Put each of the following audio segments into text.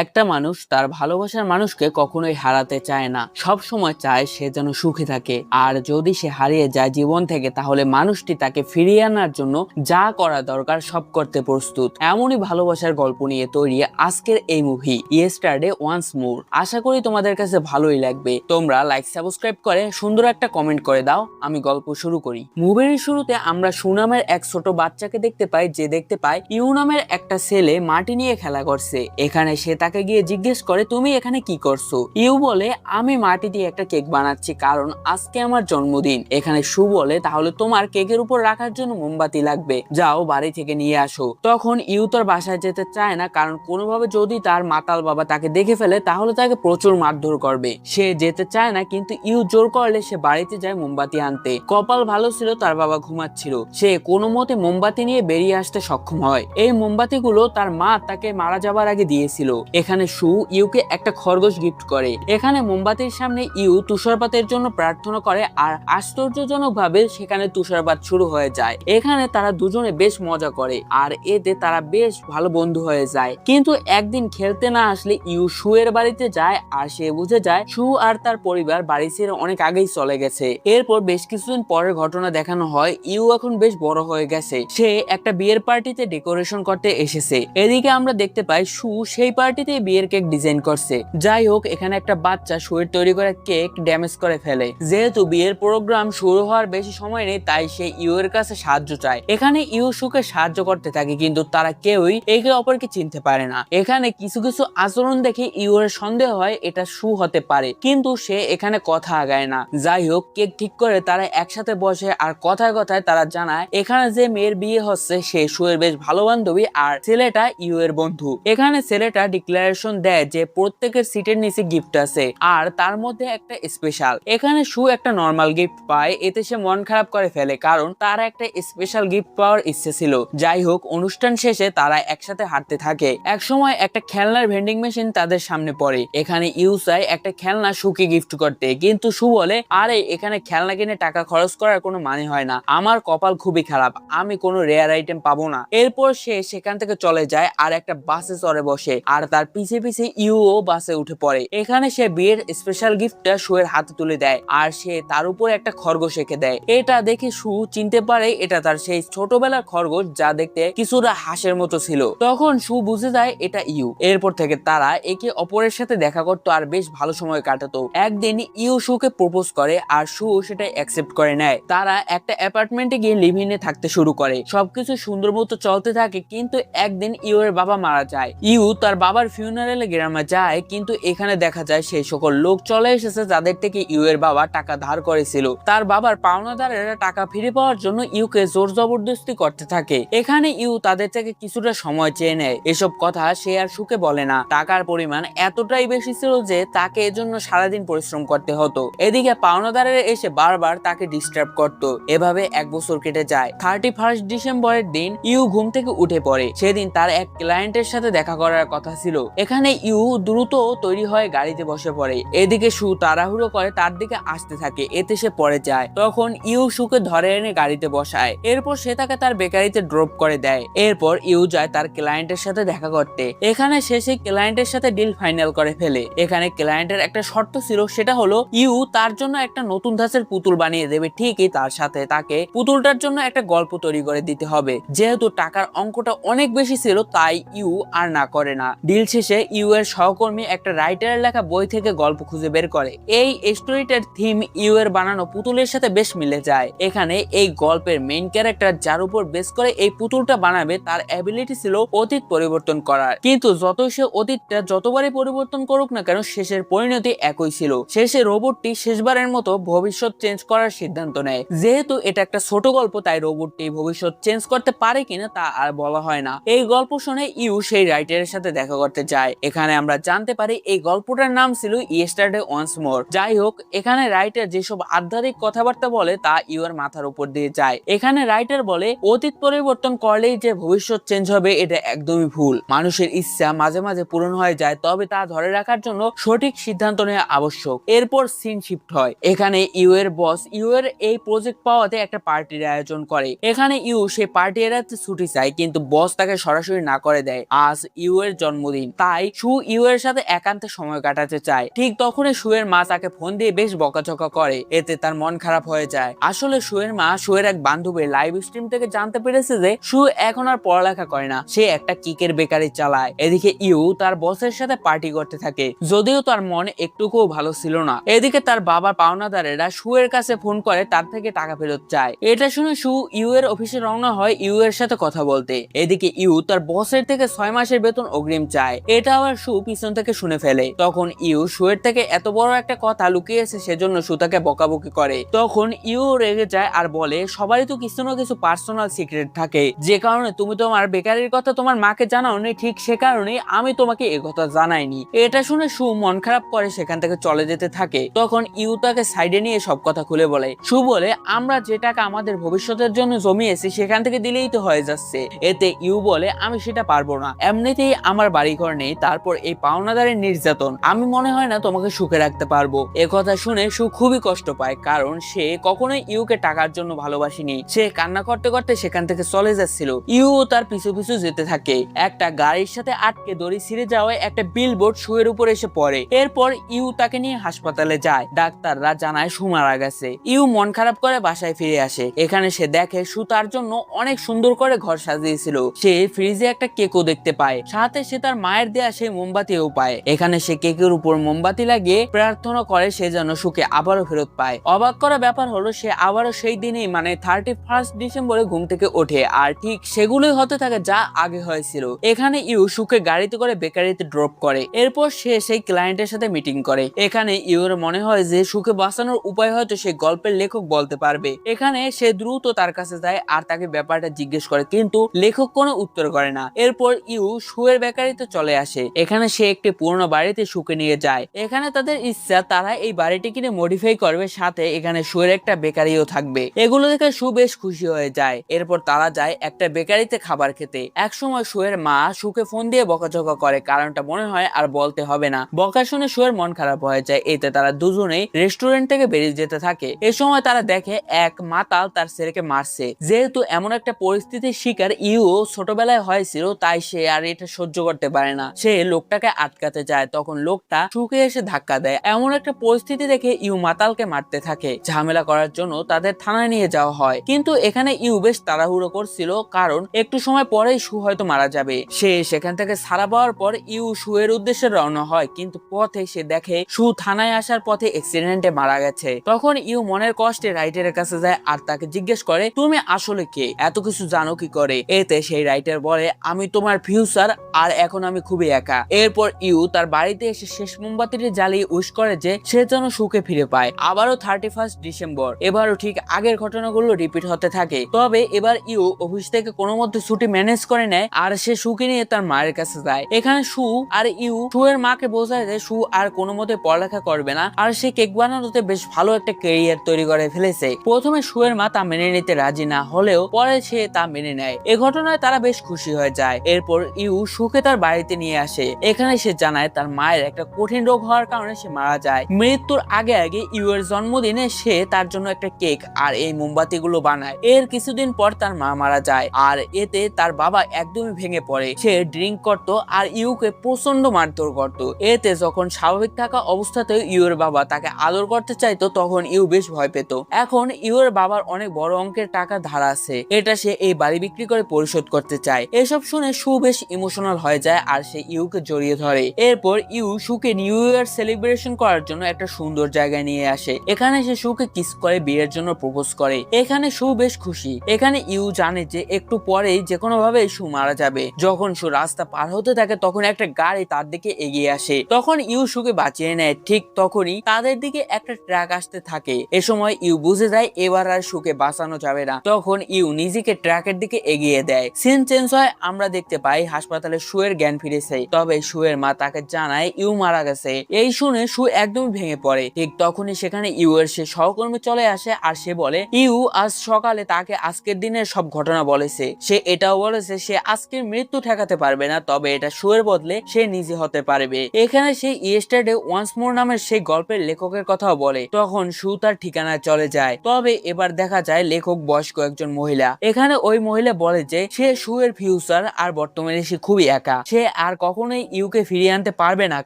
একটা মানুষ তার ভালোবাসার মানুষকে কখনোই হারাতে চায় না, সব সময় চায় সে যেন সুখী থাকে। আর যদি সে হারিয়ে যায় জীবন থেকে, তাহলে মানুষটি তাকে ফিরিয়ে আনার জন্য যা করা দরকার সব করতে প্রস্তুত। এমনই ভালোবাসার গল্প নিয়ে তৈরি আজকের এই মুভি ইয়েস্টারডে ওয়ান্স মোর। আশা করি তোমাদের কাছে ভালোই লাগবে। তোমরা লাইক সাবস্ক্রাইব করে সুন্দর একটা কমেন্ট করে দাও। আমি গল্প শুরু করি। মুভির শুরুতে আমরা সু নামের এক ছোট বাচ্চাকে দেখতে পাই, যে দেখতে পায় ইউ নামের একটা ছেলে মাটি নিয়ে খেলা করছে। এখানে সে তাকে গিয়ে জিজ্ঞেস করে, তুমি এখানে কি করছো? ইউ বলে, আমি মাটি দিয়ে একটা কেক বানাচ্ছি, কারণ আজকে আমার জন্মদিন। এখানে সু বলে, তাহলে তোমার কেকের উপর রাখার জন্য মোমবাতি লাগবে, যাও বাড়ি থেকে নিয়ে আসো। তখন ইউ তার বাসায় যেতে চায় না, কারণ কোনোভাবে যদি তার মাতাল বাবা তাকে দেখে ফেলে তাহলে তাকে প্রচুর মারধর করবে। সে যেতে চায় না, কিন্তু ইউ জোর করলে সে বাড়িতে যায় মোমবাতি আনতে। কপাল ভালো ছিল, তার বাবা ঘুমাচ্ছিল। সে কোনো মতে মোমবাতি নিয়ে বেরিয়ে আসতে সক্ষম হয়। এই মোমবাতিগুলো তার মা তাকে মারা যাবার আগে দিয়েছিল। এখানে সু ইউকে একটা খরগোশ গিফট করে। এখানে মোমবাতির সামনে ইউ তুষারপাতের জন্য প্রার্থনা করে, আর আশ্চর্যজনক ভাবে সেখানে তুষারপাত শুরু হয়ে যায়। এখানে তারা দুজনে বেশ মজা করে, আর এতে তারা বেশ ভালো বন্ধু হয়ে যায়। কিন্তু একদিন খেলতে না আসলে ইউ সু এর বাড়িতে যায়, আর সে বুঝে যায় সু আর তার পরিবার বাড়ি ছেড়ে অনেক আগেই চলে গেছে। এরপর বেশ কিছুদিন পরের ঘটনা দেখানো হয়। ইউ এখন বেশ বড় হয়ে গেছে। সে একটা বিয়ের পার্টিতে ডেকোরেশন করতে এসেছে। এদিকে আমরা দেখতে পাই সু সেই পার্টিতে বিয়ের কেক ডিজাইন করছে। যাই হোক, এখানে একটা বাচ্চা সুয়ের তৈরি করা কেক ড্যামেজ করে ফেলে। যেহেতু বিয়ের প্রোগ্রাম শুরু হওয়ার বেশি সময় নেই, তাই সে ইউ এর কাছে সাহায্য চায়। এখানে ইউ সুকে সাহায্য করতে থাকে, কিন্তু তারা কেউই একে অপরকে চিনতে পারে না। এখানে কিছু কিছু আচরণ দেখে ইউ এর সন্দেহ হয় এটা সু হতে পারে, কিন্তু সে এখানে কথা আগায় না। যাই হোক, কেক ঠিক করে তারা একসাথে বসে, আর কথায় কথায় তারা জানায় এখানে যে মেয়ের বিয়ে হচ্ছে সে সু এর বেশ ভালো বান্ধবী, আর ছেলেটা ইউ এর বন্ধু। এখানে ছেলেটা ডিক্লারেশন দেয় যে প্রত্যেকের সিটের নিচে গিফট আছে, আর তার মধ্যে একটা স্পেশাল। এখানে সু একটা নর্মাল গিফট পায়, এতে সে মন খারাপ করে ফেলে, কারণ তার একটা স্পেশাল গিফট পাওয়ার ইচ্ছে ছিল। যাই হোক, অনুষ্ঠান শেষে তারা একসাথে হাঁটতে থাকে। এক সময় একটা খেলনার ভেন্ডিং মেশিন তাদের সামনে পড়ে। এখানে ইউ চায় একটা খেলনা সুকে গিফট করতে, কিন্তু সু বলে, আরে এখানে খেলনা কিনে টাকা খরচ করার কোনো মানে হয় না, আমার কপাল খুবই খারাপ, আমি কোনো রেয়ার আইটেম পাবো না। এরপর সে সেখান থেকে চলে যায়, আর একটা বাসে চড়ে বসে, আর তার পিছে পিছে ইউ ও বাসে উঠে পড়ে। এখানে সে বিয়ের স্পেশাল গিফটটা সু এর হাতে তুলে দেয়, আর সে তার উপর একটা খরগোশ এঁকে দেয়। এটা দেখে সু চিনতে পারে এটা তার সেই ছোটবেলার খরগোশ, যা দেখতে কিছুটা হাঁসের মতো ছিল। তখন সু বুঝে যায় এটা ইউ। এরপর থেকে তারা একে অপরের সাথে দেখা করতো, আর বেশ ভালো সময় কাটাতো। একদিন ইউ সুকে প্রপোজ করে, আর সু সেটা অ্যাকসেপ্ট করে নেয়। তারা একটা অ্যাপার্টমেন্টে গিয়ে লিভ ইনে থাকতে শুরু করে। সবকিছু সুন্দর মতো চলতে থাকে, কিন্তু একদিন ইউ এর বাবা মারা যায়। ইউ তার বাবার ফিউনারেলে গ্রামে যায়, কিন্তু এখানে দেখা যায় সেই সকল লোক চলে এসেছে যাদের থেকে ইউ এর বাবা টাকা ধার করেছিল। তার বাবার পাওনাদারেরা টাকা ফিরে পাওয়ার জন্য ইউকে জোর জবরদস্তি করতে থাকে। এখানে ইউ তাদের থেকে কিছুটা সময় চেয়ে নেয়। এসব কথা সে আর সুকে বলে না। টাকার পরিমাণ এতটাই বেশি ছিল যে তাকে এজন্য সারাদিন পরিশ্রম করতে হতো। এদিকে পাওনাদারেরা এসে বারবার তাকে ডিস্টার্ব করতো। এভাবে এক বছর কেটে যায়। 31 ডিসেম্বরের দিন ইউ ঘুম থেকে উঠে পড়ে। সেদিন তার এক ক্লায়েন্টের সাথে দেখা করার কথা ছিল। এখানে ইউ দ্রুত তৈরি হয়ে গাড়িতে বসে পড়ে। এদিকে সু তাড়াহুড়ো করে তার দিকে আসতে থাকে, এতে সে পড়ে যায়। তখন ইউ সুকে ধরে এনে গাড়িতে বসায়। এরপর সে তাকে তার বেকারিতে ড্রপ করে দেয়। এরপর ইউ যায় তার ক্লায়েন্টের সাথে দেখা করতে। এখানে সে সেই ক্লায়েন্টের সাথে ডিল ফাইনাল করে ফেলে। এখানে ক্লায়েন্টের একটা শর্ত ছিল, সেটা হলো ইউ তার জন্য একটা নতুন ধাঁচের পুতুল বানিয়ে দেবে। ঠিকই তার সাথে তাকে পুতুলটার জন্য একটা গল্প তৈরি করে দিতে হবে। যেহেতু টাকার অঙ্কটা অনেক বেশি ছিল, তাই ইউ আর না করে না। ডিল শেষে ইউ এর সহকর্মী একটা রাইটারের লেখা বই থেকে গল্প খুঁজে বের করে। এই স্টোরিটার থিম ইউ এর বানানো পুতুলের সাথে বেশ মিলে যায়। এখানে এই গল্পের মেইন ক্যারেক্টার যার উপর বেস করে এই পুতুলটা বানাবে, তার অ্যাবিলিটি ছিল অতীত পরিবর্তন করার। কিন্তু যতই সে অতীতটা যতবারই পরিবর্তন করুক না কেন, শেষের পরিণতি একই ছিল। শেষে রোবটটি শেষবারের মতো ভবিষ্যৎ চেঞ্জ করার সিদ্ধান্ত নেয়। যেহেতু এটা একটা ছোট গল্প, তাই রোবটটি ভবিষ্যৎ চেঞ্জ করতে পারে কিনা তা আর বলা হয় না। এই গল্প শুনে ইউ সেই রাইটারের সাথে দেখা করতে যায়। এখানে আমরা জানতে পারি এই গল্পটার নাম ছিল ইয়েস্টারডে ওয়ান্স মোর। যাই হোক, এখানে রাইটার যেসব আধ্যাত্মিক কথাবার্তা বলে তা ইউ এর মাথার উপর দিয়ে যায়। এখানে রাইটার বলে অতীত পরিবর্তন করলেই যে ভবিষ্যৎ চেঞ্জ হবে এটা একদমই ভুল। মানুষের ইচ্ছা মাঝে মাঝে পূরণ হয়ে যায়, তবে তা ধরে রাখার জন্য সঠিক সিদ্ধান্ত নেওয়া আবশ্যক। এরপর সিন শিফট হয়। এখানে ইউ এর বস ইউ এর এই প্রজেক্ট পাওয়াতে একটা পার্টির আয়োজন করে। এখানে ইউ সেই পার্টি এড়াতে ছুটি চায়, কিন্তু বস তাকে সরাসরি না করে দেয়। আজ ইউ এর জন্মদিন। জন্মদিন, তাই সু ইউ এর সাথে একান্তে সময় কাটাতে চায়। ঠিক তখনই সু এর মা তাকে ফোন দিয়ে বেশ বকাঝকা করে, এতে তার মন খারাপ হয়ে যায়। আসলে সু এর মা সু এর এক বান্ধবীর লাইভ স্ট্রিম থেকে জানতে পেরেছে যে সু এখন আর পড়ালেখা করে না, সে একটা কেকের বেকারি চালায়। এদিকে ইউ তার বসের সাথে পার্টি করতে থাকে, যদিও তার মন একটুকুও ভালো ছিল না। এদিকে তার বাবার পাওনাদারেরা সু এর কাছে ফোন করে তার থেকে টাকা ফেরত চায়। এটা শুনে সু ইউ এর অফিসে রওনা হয় ইউ এর সাথে কথা বলতে। এদিকে ইউ তার বসের থেকে 6 মাসের বেতন অগ্রিম চায়। এটা আবার সু পিছন থেকে শুনে ফেলে। তখন ইউ সু এর থেকে এত বড় একটা কথা লুকিয়েছে সেজন্য সু তাকে বকাবকি করে। তখন ইউ রেগে যায় আর বলে, সবারই তো কিছু না কিছু পার্সোনাল সিক্রেট থাকে, যে কারণে তুমি তোমার বেকারির কথা তোমার মাকে জানাওনি, ঠিক সে কারণে আমি তোমাকে এ কথা জানাইনি। এটা শুনে সু মন খারাপ করে সেখান থেকে চলে যেতে থাকে। তখন ইউ তাকে সাইডে নিয়ে সব কথা খুলে বলে। সু বলে, আমরা যে টাকা আমাদের ভবিষ্যতের জন্য জমিয়েছি সেখান থেকে দিলেই তো হয়ে যাচ্ছে। এতে ইউ বলে, আমি সেটা পারবো না, এমনিতেই আমার বাড়িঘর নেই, তারপর এই পাওনাদারের নির্যাতন, আমি মনে হয় না তোমাকে সুখে রাখতে পারবো। এ কথা শুনে সু খুবই কষ্ট পায়, কারণ সে কখনোই ইউকে টাকার জন্য ভালোবাসেনি। সে কান্না করতে করতে সেখান থেকে চলে যাচ্ছিল। ইউ তার পিছু পিছু যেতে থাকে। একটা গাড়ির সাথে আটকে দড়ি ছিঁড়ে যাওয়ায় একটা বিলবোর্ড শুয়ের উপরে এসে পড়ে। এরপর ইউ তাকে নিয়ে হাসপাতালে যায়। ডাক্তাররা জানায় সু মারা গেছে। ইউ মন খারাপ করে বাসায় ফিরে আসে। এখানে সে দেখে সু তার জন্য অনেক সুন্দর করে ঘর সাজিয়েছিল। সে ফ্রিজে একটা কেকও দেখতে পায়, সাথে সে তার মায়ের দেয়া সেই মোমবাতিও পায়। এখানে সে কেকের উপর মোমবাতি লাগিয়ে প্রার্থনা করে সে যেন সুখে আবারও ফেরত পায়। অবাক করা ব্যাপার হলো, সে আবারও সেই দিনেই মানে 31 ডিসেম্বরে ঘুম থেকে ওঠে, আর ঠিক সেগুলোই হতে থাকে যা আগে হয়েছিল। এখানে ইউ সুকে গাড়িতে করে বেকারিতে ড্রপ করে। এরপর সে সেই ক্লায়েন্টের সাথে মিটিং করে। এখানে ইউর মনে হয় যে সুকে বাঁচানোর উপায় হয়তো সেই গল্পের লেখক বলতে পারবে। এখানে সে দ্রুত তার কাছে যায় আর তাকে ব্যাপারটা জিজ্ঞেস করে, কিন্তু লেখক কোনো উত্তর করে না। এরপর ইউ সুয়ের বেকারিতে চলে আসে। এখানে সে একটি পুরনো বাড়িতে সুকে নিয়ে যায়। এখানে তাদের ইচ্ছা তারা এই বাড়িটি কিনে মডিফাই করবে, সাথে এখানে সুয়ের একটা বেকারিও থাকবে। এগুলো দেখে সু বেশ খুশি হয়ে যায়। এরপর তারা যায় একটা বেকারিতে খাবার খেতে। একসময় সুয়ের মা সুকে ফোন দিয়ে বকাঝকা করে, কারণটা মনে হয় আর বলতে হবে না। বকা শুনে সুয়ের মন খারাপ হয়ে যায়। এতে তারা দুজনেই রেস্টুরেন্ট থেকে বেরিয়ে যেতে থাকে। এ সময় তারা দেখে এক মাতাল তার ছেলেকে মারছে। যেহেতু এমন একটা পরিস্থিতির শিকার ইউ ছোটবেলায় হয়েছিল, তাই সে আর এটা সহ্য করতে পারে না। সে লোকটাকে আটকাতে যায়, তখন লোকটা সুকে এসে ধাক্কা দেয়। এমন একটা পরিস্থিতি দেখে ইউ মাতালকে মারতে থাকে। ঝামেলা করার জন্য তাদের থানায় নিয়ে যাওয়া হয়, কিন্তু এখানে ইউ বেশ তাড়াহুড়ো করছিল, কারণ একটু সময় পরেই সু হয়তো মারা যাবে। সে সেখান থেকে ছাড়া পাওয়ার পর ইউ সুয়ের উদ্দেশ্যে রওনা হয়, কিন্তু পথে সে দেখে সু থানায় আসার পথে অ্যাক্সিডেন্টে মারা গেছে। তখন ইউ মনের কষ্টে রাইটারের কাছে যায় আর তাকে জিজ্ঞেস করে, তুমি আসলে কে, এত কিছু জানো কি করে? এতে সেই রাইটার বলে, আমি তোমার ফিউচার, আর এখন আমি খুবই একা। এরপর ইউ তার বাড়িতে এসে শেষ মোমবাতিটি জ্বালিয়ে উইশ করে যে সে যেন সুখে ফিরে পায়। আবারও 31 ডিসেম্বর, এবারও ঠিক আগের ঘটনাগুলো রিপিট হতে থাকে। তবে এবার ইউ অফিস থেকে কোনো মতে ছুটি ম্যানেজ করে নেয় আর সে সুকে নিয়ে তার মায়ের কাছে যায়। এখানে সু আর ইউ সুয়ের মাকে বোঝায় যে সু আর কোনো মতে পড়ালেখা করবে না, আর সে কেক বানানোতে বেশ ভালো একটা ক্যারিয়ার তৈরি করে ফেলেছে। প্রথমে সুয়ের মা তা মেনে নিতে রাজি না হলেও পরে সে তা মেনে নেয়। এ ঘটনায় তারা বেশ খুশি হয়ে যায়। এরপর ইউ সুকে তার বাড়িতে নিয়ে আসে। এখানে সে জানায় তার মায়ের একটা কঠিন রোগ হওয়ার কারণে সে মারা যায়। মৃত্যুর আগে আগে ইউ এর জন্মদিনে সে তার জন্য একটা কেক আর এই মোমবাতি গুলো বানায়। এর কিছুদিন পর তার মা মারা যায়, আর এতে তার বাবা একদমই ভেঙে পড়ে। সে ড্রিঙ্ক করত আর ইউকে প্রচন্ড মারধর করত। এতে যখন স্বাভাবিক থাকা অবস্থাতেও ইউ এর বাবা তাকে আদর করতে চাইতো, তখন ইউ বেশ ভয় পেত। এখন ইউ এর বাবার অনেক বড় অঙ্কের টাকা ধার আছে, এটা সে এই বাড়ি বিক্রি করে পরিশোধ করতে চায়। এসব শুনে সু বেশ ইমোশনাল হয়ে যায় আর সে ইউকে জড়িয়ে ধরে। এরপর ইউ সুকে নিউ ইয়ার সেলিব্রেশন করার জন্য একটা সুন্দর জায়গায় নিয়ে আসে। এখানে সে সুকে কিস করে বিয়ের জন্য প্রপোজ করে। এখানে সু বেশ খুশি। এখানে ইউ জানে যে একটু পরেই যে কোনো ভাবে সু মারা যাবে। যখন সু রাস্তা পার হতে থাকে তখন একটা গাড়ি তার দিকে এগিয়ে আসে। তখন ইউ সুকে বাঁচিয়ে নেয়। ঠিক তখনই তাদের দিকে একটা ট্রাক আসতে থাকে। এ সময় ইউ বুঝে যায় এবার আর সুকে বাঁচানো যাবে না। তখন ইউ নিজেকে ট্রাকের দিকে এগিয়ে দেয়। সিন চেঞ্জ হয়, আমরা দেখতে পাই হাসপাতালে সুয়ের জ্ঞান ফিরেছে। তবে সুয়ের মা তাকে জানায় ইউ মারা গেছে। এই শুনে সু একদম ভেঙে পড়ে। ঠিক তখনই সেখানে ইউ এর সে সহকর্মী চলে আসে আর সে বলে ইউ আজ সকালে তাকে আজকের দিনের সব ঘটনা বলেছে। সে এটাও বলেছে সে আজকের মৃত্যু ঠেকাতে পারবে না, তবে এটা সুয়ের বদলে সে নিজে হতে পারবে। এখানে সে ইয়েস্টারডে ওয়ান্স মোর নামের সেই গল্পের লেখকের কথাও বলে। তখন সু তার ঠিকানায় চলে যায়। তবে এবার দেখা যায় লেখক বয়স্ক একজন মহিলা। এখানে ওই মহিলা বলে যে সে সুয়ের ফিউচার আর বর্তমানে সে খুবই একা। সে আর কখনোই ইউকে ফিরিয়ে আনতে পারবে না,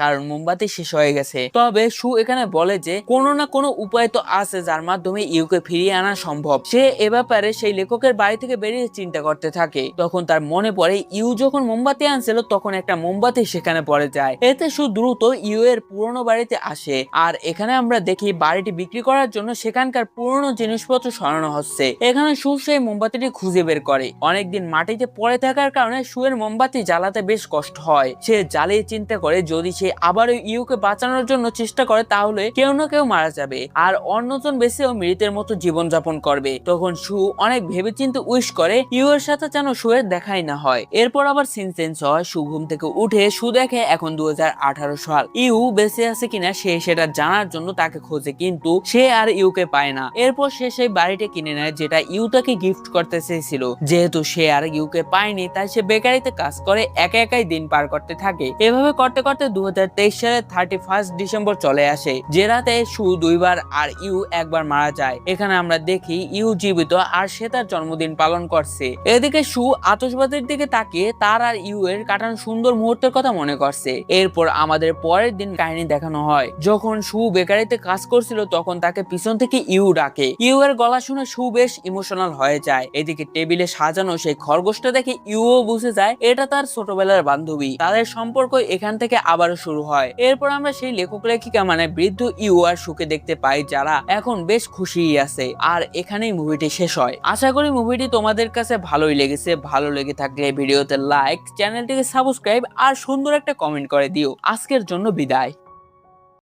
কারণ মোমবাতি শেষ হয়ে গেছে। তবে সু এখানে বলে যে কোনো না কোনো উপায় তো আছে যার মাধ্যমে ইউকে ফিরিয়ে আনা সম্ভব। সে এ ব্যাপারে সেই লেখকের বাড়ি থেকে বেরিয়ে চিন্তা করতে থাকে। তখন তার মনে পড়ে ইউ যখন মোমবাতি আনছিল তখন একটা মোমবাতি সেখানে পড়ে যায়। এতে সু দ্রুত ইউ এর পুরনো বাড়িতে আসে, আর এখানে আমরা দেখি বাড়িটি বিক্রি করার জন্য সেখানকার পুরনো জিনিসপত্র সরানো হচ্ছে। এখানে সু সেই মোমবাতিটি খুঁজে বের করে। অনেকদিন মাটিতে পড়ে থাকার কারণে সুয়ের মোমবাতি জ্বালাতে বেশ কষ্ট হয়। সে জ্বালিয়ে চিন্তা করে যদি সে আবারও ইউকে বাঁচানোর জন্য চেষ্টা করে তাহলে কেউ না কেউ মারা যাবে, আর অন্যজন বেঁচেও মৃতের মতো জীবন যাপন করবে। তখন সু অনেক ভেবেচিন্তে উইশ করে ইউ এর সাথে যেন সুয়ের দেখাই না হয়। এরপর আবার সিন চেঞ্জ হয়। সু ঘুম থেকে উঠে সু দেখে এখন 2018 সাল। ইউ বেঁচে আছে কিনা সে সেটা জানার জন্য তাকে খোঁজে, কিন্তু সে আর ইউকে পায় না। এরপর সে সেই বাড়িটা কিনে নেয় যেটা ইউ তাকে গিফট করতে চেয়েছিল। যেহেতু সে আর ইউকে পায়নি তাই সে বেকারিতে কাজ করে একা একাই দিন পার করতে থাকে। এভাবে করতে করতে 2023 সালের 31 ডিসেম্বর চলে আসে, যে রাতে সু দুইবার আর ইউ একবার মারা যায়। এখানে আমরা দেখি ইউ জীবিত আর সে তার জন্মদিন পালন করছে। এদিকে সু আতশবাজির দিকে তাকিয়ে তার আর ইউ এর কাটানো সুন্দর মুহূর্তের কথা মনে করছে। এরপর আমাদের পরের দিন কাহিনী দেখানো হয়। যখন সু বেকারিতে কাজ করছিল তখন তাকে পিছন থেকে ইউ ডাকে। ইউ এর গলা শুনে সু বেশ ইমোশনাল হয়ে যায়। এদিকে টেবিলে সাজানো সেই খরগোশটা দেখে ইউও বুঝে যায় এটা তার ছোটবেলার বান্ধবী। তাদের সম্পর্ক এখান থেকে আবারও শুরু হয়। এরপর আমরা সেই লেখক লেখিকা মানে বৃদ্ধ ইউ আর সুকে দেখতে পাই, যারা এখন বেশ খুশি আছে। আর এখানেই মুভিটি শেষ হয়। আশা করি মুভিটি তোমাদের কাছে ভালোই লেগেছে। ভালো লেগে থাকলে ভিডিওতে লাইক, চ্যানেলটিকে সাবস্ক্রাইব আর সুন্দর একটা কমেন্ট করে দিও। আজকের জন্য বিদায়।